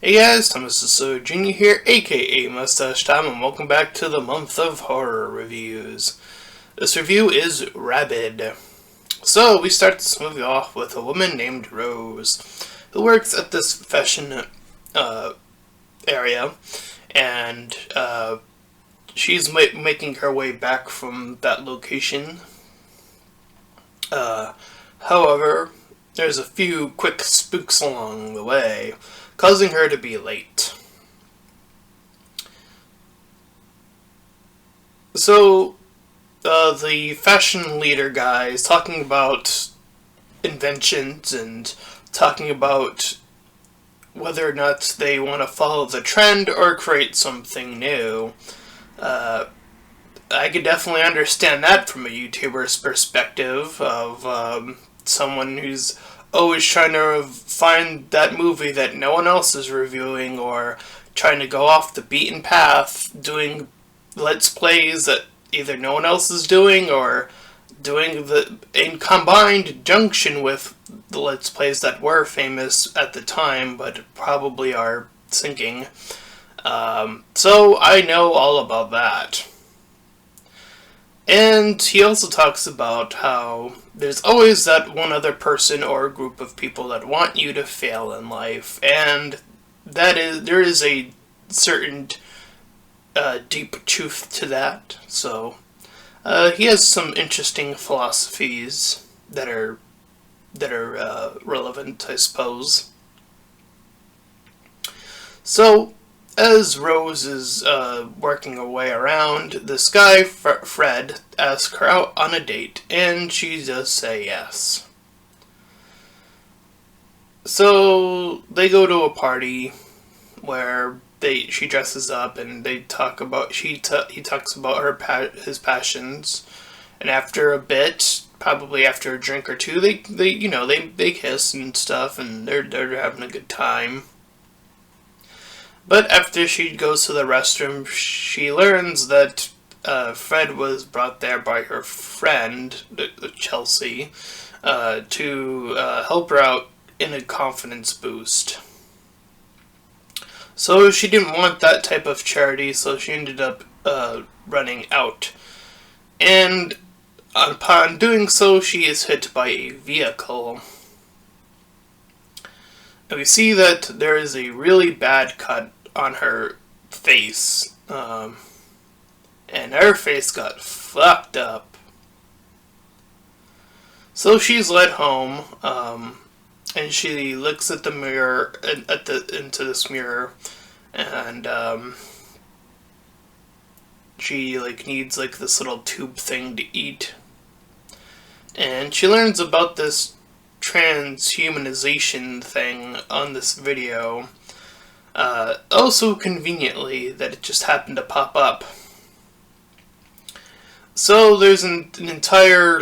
Hey guys, Thomas Jr. here, aka Mustached, and welcome back to the month of horror reviews. This review is Rabid. So, we start this movie off with a woman named Rose, who works at this fashion area, and she's making her way back from that location. However, there's a few quick spooks along the way, causing her to be late. So, the fashion leader guy is talking about inventions and talking about whether or not they want to follow the trend or create something new. I could definitely understand that from a YouTuber's perspective of someone who's always trying to find that movie that no one else is reviewing, or trying to go off the beaten path, doing Let's Plays that either no one else is doing, or doing in combined junction with the Let's Plays that were famous at the time, but probably are sinking. So I know all about that. And he also talks about how there's always that one other person or group of people that want you to fail in life, and there is a certain deep truth to that. So he has some interesting philosophies that are relevant, I suppose. So, as Rose is working her way around, this guy, Fred, asks her out on a date, and she does say yes. So, they go to a party where she dresses up, and they talk about, he talks about his passions, and after a bit, probably after a drink or two, they kiss and stuff, and they're having a good time. But after she goes to the restroom, she learns that Fred was brought there by her friend, Chelsea, to help her out in a confidence boost. So she didn't want that type of charity, so she ended up running out. And upon doing so, she is hit by a vehicle. And we see that there is a really bad cut on her face, and her face got fucked up. So she's led home, and she looks at the mirror, into this mirror, and she needs this little tube thing to eat, and she learns about this transhumanization thing on this video. Also conveniently that it just happened to pop up. So there's an entire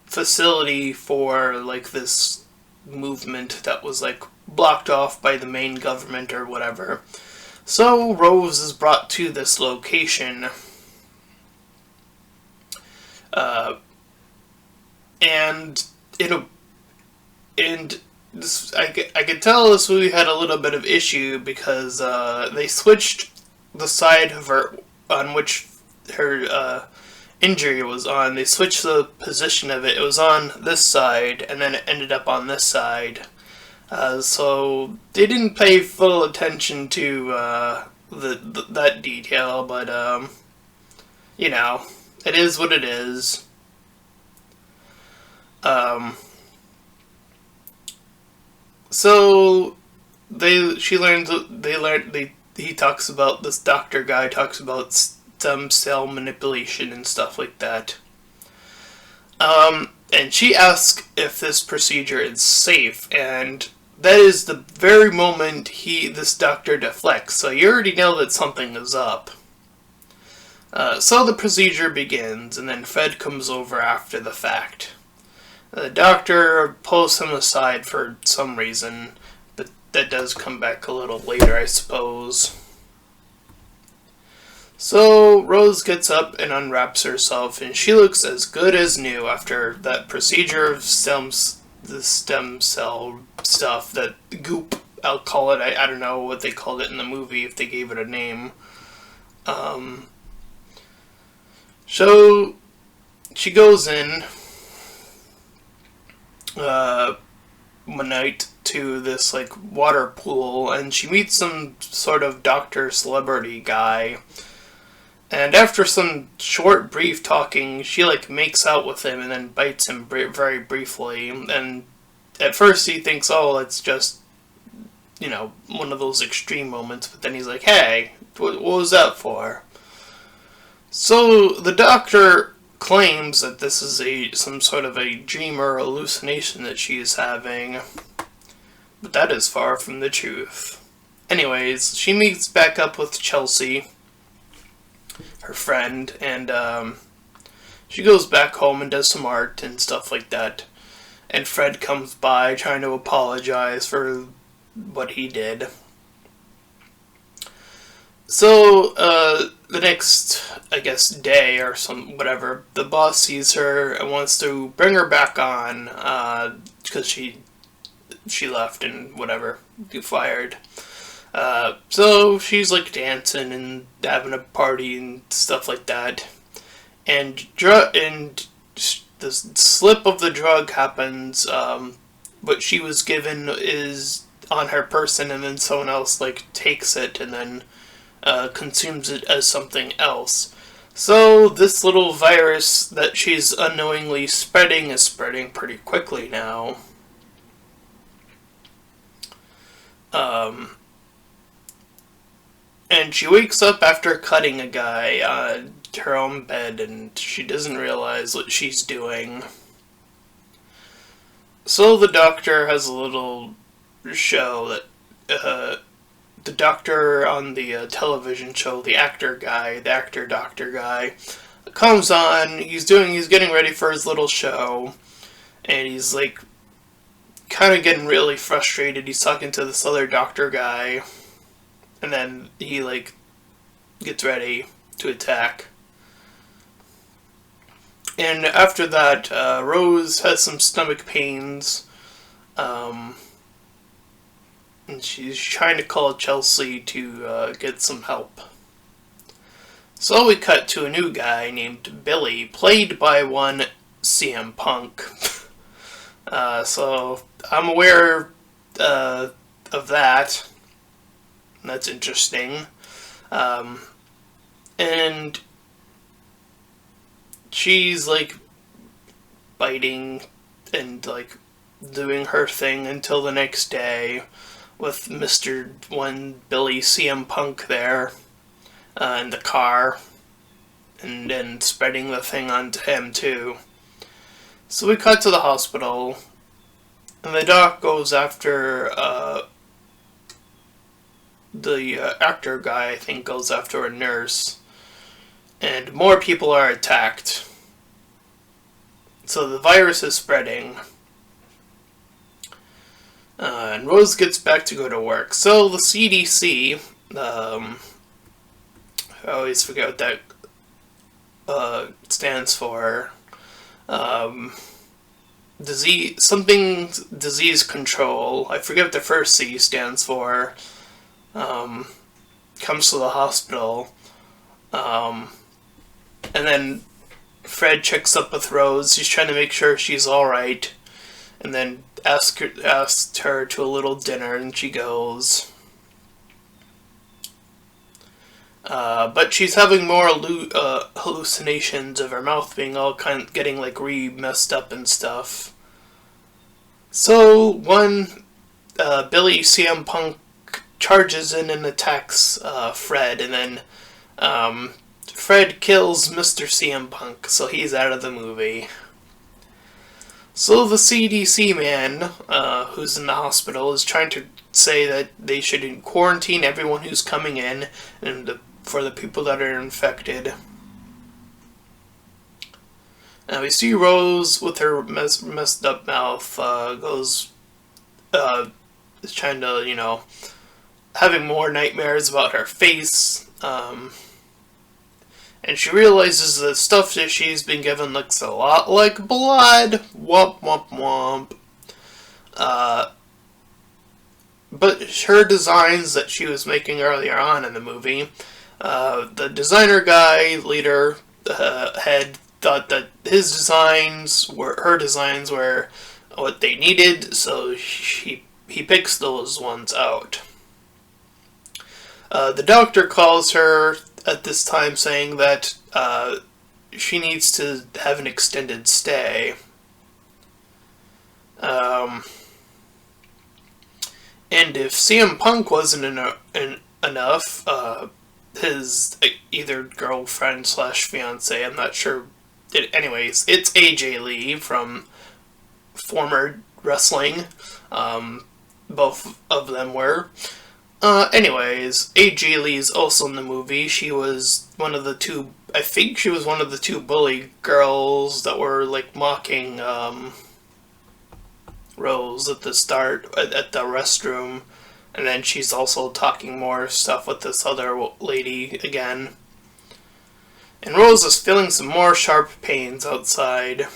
facility for this movement that was blocked off by the main government or whatever. So Rose is brought to this location. I could tell this movie had a little bit of issue because they switched the side of her on which her injury was on. They switched the position of it. It was on this side, and then it ended up on this side. So they didn't pay full attention to that detail, but it is what it is. So he talks about, this doctor guy talks about stem cell manipulation and stuff like that. And she asks if this procedure is safe, and that is the very moment this doctor deflects, so you already know that something is up. So the procedure begins, and then Fred comes over after the fact. The doctor pulls him aside for some reason, but that does come back a little later, I suppose. So Rose gets up and unwraps herself, and she looks as good as new after that procedure of the stem cell stuff, that goop I'll call it. I don't know what they called it in the movie, if they gave it a name. Um, so she goes in one night to this like water pool, and she meets some sort of doctor celebrity guy. And after some short, brief talking, she like makes out with him and then bites him very briefly. And at first he thinks, oh, it's just, one of those extreme moments. But then he's like, hey, what was that for? So the doctor claims that this is some sort of a dream or hallucination that she is having. But that is far from the truth. Anyways, she meets back up with Chelsea, her friend, and she goes back home and does some art and stuff like that. And Fred comes by trying to apologize for what he did. So, the next, I guess, day or whatever, the boss sees her and wants to bring her back on, because she left and whatever, get fired. So she's like dancing and having a party and stuff like that. And the slip of the drug happens, what she was given is on her person, and then someone else like takes it and then consumes it as something else. So this little virus that she's unknowingly spreading is spreading pretty quickly now. And she wakes up after cutting a guy on her own bed, and she doesn't realize what she's doing. So the doctor has a little show that the doctor on the television show, the actor doctor guy, comes on. He's getting ready for his little show, and he's like kind of getting really frustrated. He's talking to this other doctor guy, and then he like gets ready to attack. And after that, Rose has some stomach pains, and she's trying to call Chelsea to get some help. So we cut to a new guy named Billy, played by one CM Punk. So I'm aware of that. That's interesting. And she's like biting and like doing her thing until the next day with Mr. Billy CM Punk there in the car, and then spreading the thing onto him too. So we cut to the hospital, and the doc goes after the actor guy, I think, goes after a nurse, and more people are attacked. So the virus is spreading. And Rose gets back to go to work. So the CDC, I always forget what that stands for. Disease control. I forget what the first C stands for. Comes to the hospital. And then Fred checks up with Rose. He's trying to make sure she's alright. And then asked her to a little dinner, and she goes. But she's having more hallucinations of her mouth being all getting like messed up and stuff. So one Billy CM Punk charges in and attacks Fred, and then Fred kills Mr. CM Punk, so he's out of the movie. So the CDC man, who's in the hospital, is trying to say that they should quarantine everyone who's coming in, and for the people that are infected. Now we see Rose with her messed up mouth, is trying to, having more nightmares about her face, and she realizes the stuff that she's been given looks a lot like blood. Womp, womp, womp. but her designs that she was making earlier on in the movie, the designer guy, leader, head, thought that her designs were what they needed, so he picks those ones out. The doctor calls her at this time saying that she needs to have an extended stay. And if CM Punk wasn't enough, his either girlfriend / fiance, I'm not sure. Anyways, it's AJ Lee from former wrestling. Both of them were. Anyways, AJ Lee's also in the movie. She was one of the two. I think she was one of the two bully girls that were like mocking Rose at the start at the restroom, and then she's also talking more stuff with this other lady again. And Rose is feeling some more sharp pains outside.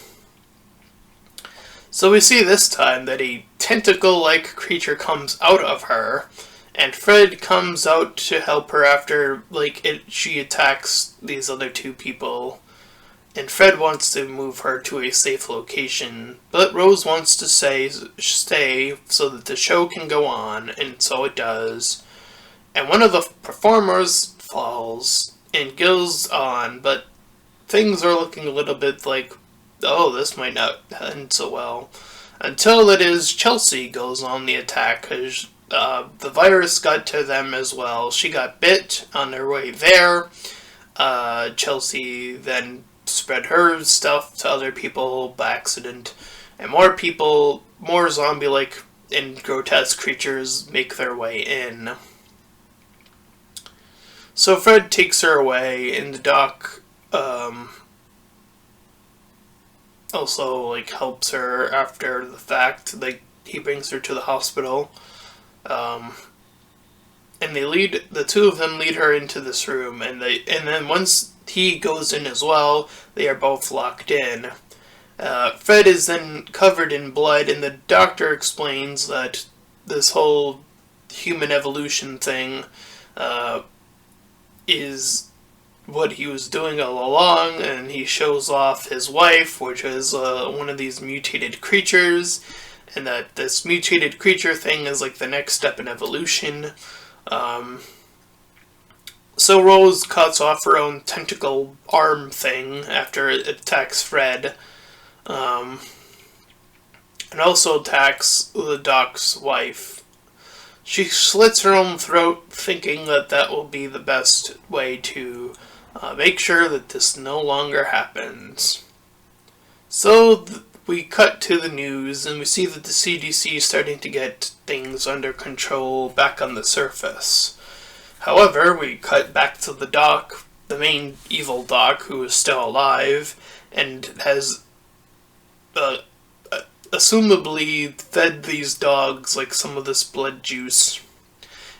So we see this time that a tentacle-like creature comes out of her, and Fred comes out to help her after she attacks these other two people. And Fred wants to move her to a safe location, but Rose wants to stay so that the show can go on, and so it does. And one of the performers falls and goes on, but things are looking a little bit like, oh, this might not end so well. Until it is Chelsea goes on the attack, because the virus got to them as well. She got bit on her way there. Chelsea then spread her stuff to other people by accident, and more zombie-like and grotesque creatures make their way in. So Fred takes her away, and the doc also helps her after the fact. He brings her to the hospital, and the two of them lead her into this room, and then once he goes in as well, they are both locked in. Fred is then covered in blood, and the doctor explains that this whole human evolution thing is what he was doing all along, and he shows off his wife, which is one of these mutated creatures, and that this mutated creature thing is the next step in evolution. So Rose cuts off her own tentacle arm thing after it attacks Fred, and also attacks the doc's wife. She slits her own throat, thinking that will be the best way to make sure that this no longer happens. So we cut to the news, and we see that the CDC is starting to get things under control back on the surface. However, we cut back to the doc, the main evil doc, who is still alive, and has assumably fed these dogs some of this blood juice.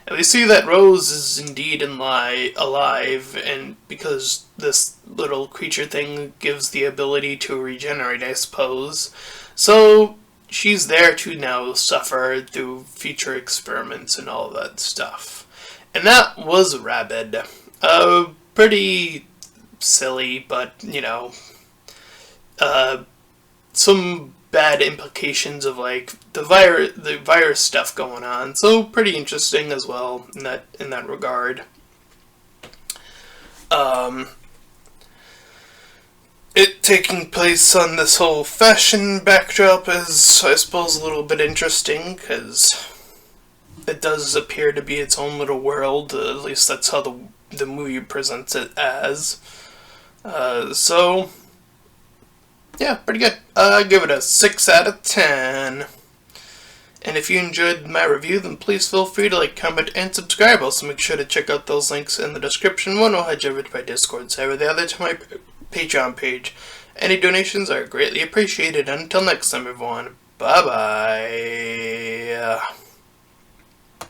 And we see that Rose is indeed alive, and because this little creature thing gives the ability to regenerate, I suppose. So she's there to now suffer through future experiments and all that stuff. And that was Rabid. Pretty silly, but, some bad implications of, the virus stuff going on. So, pretty interesting as well in that regard. It taking place on this whole fashion backdrop is, I suppose, a little bit interesting, because it does appear to be its own little world. At least that's how the movie presents it as. So, yeah, pretty good. I give it a 6 out of 10. And if you enjoyed my review, then please feel free to comment, and subscribe. Also, make sure to check out those links in the description. One will head you over to my Discord server, the other to my Patreon page. Any donations are greatly appreciated. Until next time, everyone. Bye-bye.